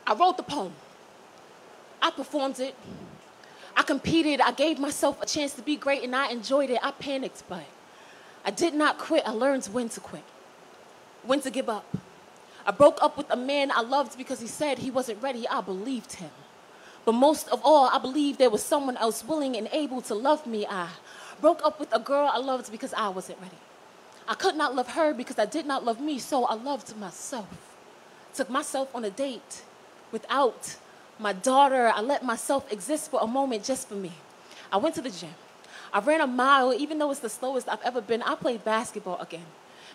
I wrote the poem. I performed it. I competed. I gave myself a chance to be great, and I enjoyed it. I panicked, but I did not quit. I learned when to quit, when to give up. I broke up with a man I loved because he said he wasn't ready. I believed him. But most of all, I believed there was someone else willing and able to love me. I broke up with a girl I loved because I wasn't ready. I could not love her because I did not love me, so I loved myself. Took myself on a date without my daughter. I let myself exist for a moment just for me. I went to the gym. I ran a mile, even though it's the slowest I've ever been. I played basketball again.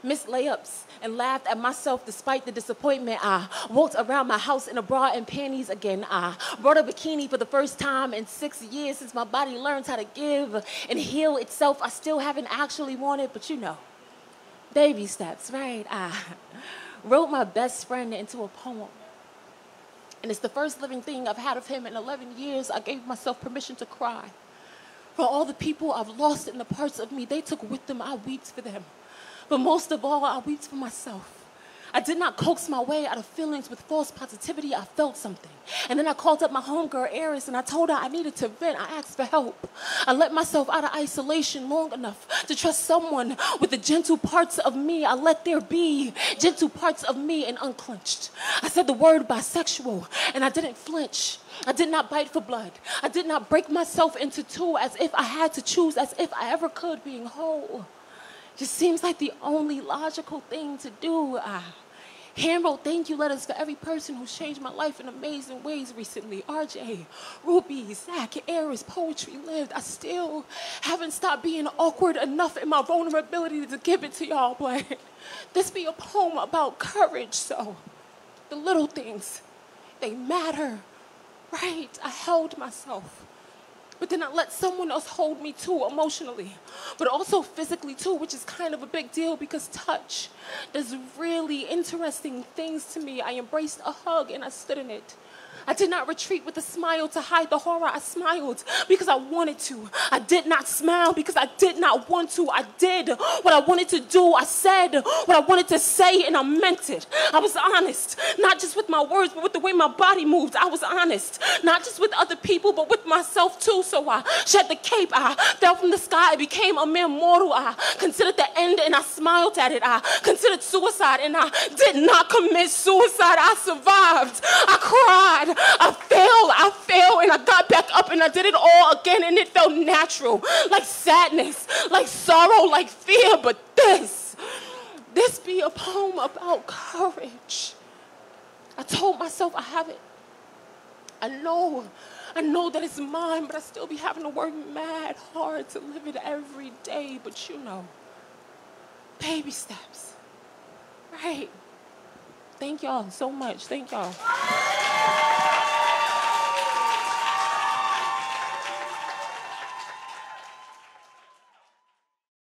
Missed layups and laughed at myself despite the disappointment. I walked around my house in a bra and panties again. I brought a bikini for the first time in 6 years since my body learned how to give and heal itself. I still haven't actually worn it, but you know, baby steps, right? I wrote my best friend into a poem. And it's the first living thing I've had of him in 11 years. I gave myself permission to cry. For all the people I've lost in the parts of me they took with them, I wept for them. But most of all, I wept for myself. I did not coax my way out of feelings with false positivity. I felt something. And then I called up my homegirl, Eris, and I told her I needed to vent. I asked for help. I let myself out of isolation long enough to trust someone with the gentle parts of me. I let there be gentle parts of me and unclenched. I said the word bisexual, and I didn't flinch. I did not bite for blood. I did not break myself into two as if I had to choose, as if I ever could, being whole. Just seems like the only logical thing to do. I handwrote thank you letters for every person who's changed my life in amazing ways recently. RJ, Ruby, Zach, Eris, Poetry lived. I still haven't stopped being awkward enough in my vulnerability to give it to y'all, but this be a poem about courage, so the little things, they matter, right? I held myself. But then I let someone else hold me too, emotionally, but also physically too, which is kind of a big deal because touch does really interesting things to me. I embraced a hug and I stood in it. I did not retreat with a smile to hide the horror. I smiled because I wanted to. I did not smile because I did not want to. I did what I wanted to do. I said what I wanted to say, and I meant it. I was honest, not just with my words, but with the way my body moved. I was honest, not just with other people, but with myself too. So I shed the cape. I fell from the sky. I became a mere mortal. I considered the end, and I smiled at it. I considered suicide, and I did not commit suicide. I survived. I cried. I failed, and I got back up, and I did it all again, and it felt natural, like sadness, like sorrow, like fear, but this be a poem about courage. I told myself I have it. I know that it's mine, but I still be having to work mad hard to live it every day, but you know, baby steps, right? Thank y'all so much, thank y'all.